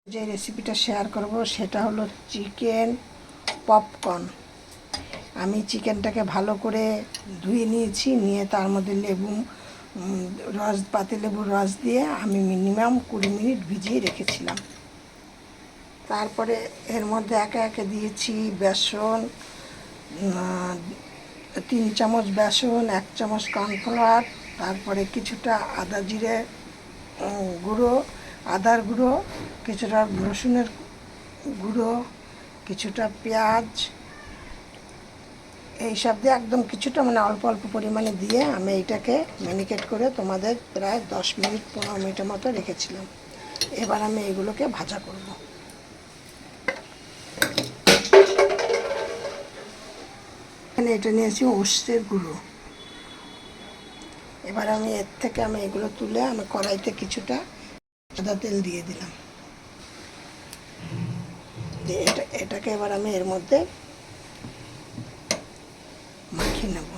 যে রেসিপিটা শেয়ার করব সেটা হলো চিকেন পপকর্ন। আমি চিকেনটাকে ভালো করে ধুয়ে নিয়েছি, নিয়ে তার মধ্যে রস, পাতিলেবুর রস দিয়ে আমি মিনিমাম 20 মিনিট ভিজিয়ে রেখেছিলাম। তারপরে এর মধ্যে একে একে দিয়েছি বেসন, 3 চামচ বেসন, 1 চামচ কর্নফ্লাওয়ার, তারপরে কিছুটা আদা জিরে গুঁড়ো, আদার গুঁড়ো, কিছুটা রসুনের গুঁড়ো, কিছুটা পেঁয়াজ, এইসব দিয়ে একদম কিছুটা অল্প অল্প পরিমাণে দিয়ে আমি এইটাকে ম্যারিনেট করে তোমাদের প্রায় 10 মিনিট 15 মিনিটের মতো রেখেছিলাম। এবার আমি এইগুলোকে ভাজা করব। এখানে এটা নিয়েছি ওস্টের গুঁড়ো। এবার আমি এর থেকে এগুলো তুলে আমি কড়াইতে কিছুটা সাদা তেল দিয়ে দিলাম। এটাকে এবার আমি এর মধ্যে মাখিয়ে নেব।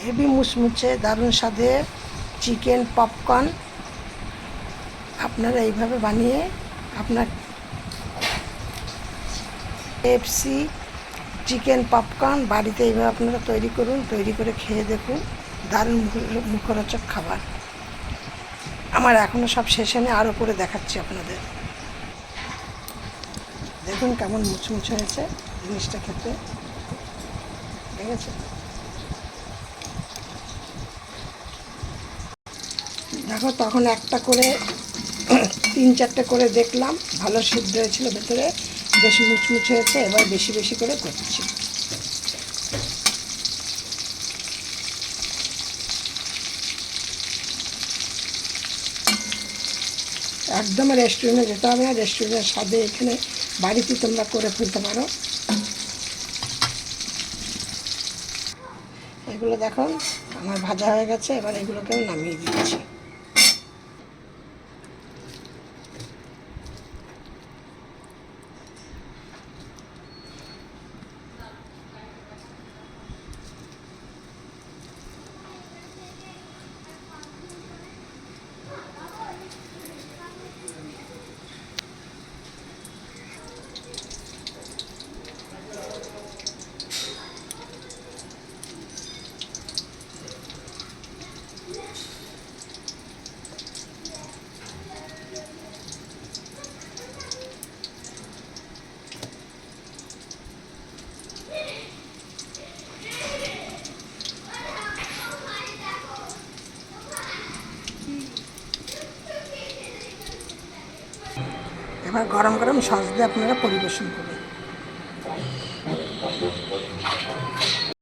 হেভি মুচমুচে দারুণ স্বাদের চিকেন পপকর্ন আপনারা এইভাবে বানিয়ে আপনার KFC চিকেন পপকর্ন বাড়িতে এইভাবে আপনারা তৈরি করুন, তৈরি করে খেয়ে দেখুন। দারুণ মুখরোচক খাবার। আমার এখনও সব শেষে নিয়ে আরও করে দেখাচ্ছি আপনাদের। দেখুন কেমন মুচমুচে হয়েছে জিনিসটা খেতে, ঠিক আছে? দেখো তখন একটা করে 3-4টে করে দেখলাম, ভালো সিদ্ধ হয়েছিল ভেতরে, বেশি মুচমুচে হয়েছে। এবার বেশি বেশি করে করছি। একদম রেস্টুরেন্টে যেতে হবে না, রেস্টুরেন্টের স্বাদে এখানে বাড়িতে তোমরা করে ফেলতে পারো। এগুলো দেখো আমার ভাজা হয়ে গেছে, এবার এগুলোকেও নামিয়ে দিচ্ছি। এবার গরম গরম সস দিয়ে আপনারা পরিবেশন করুন।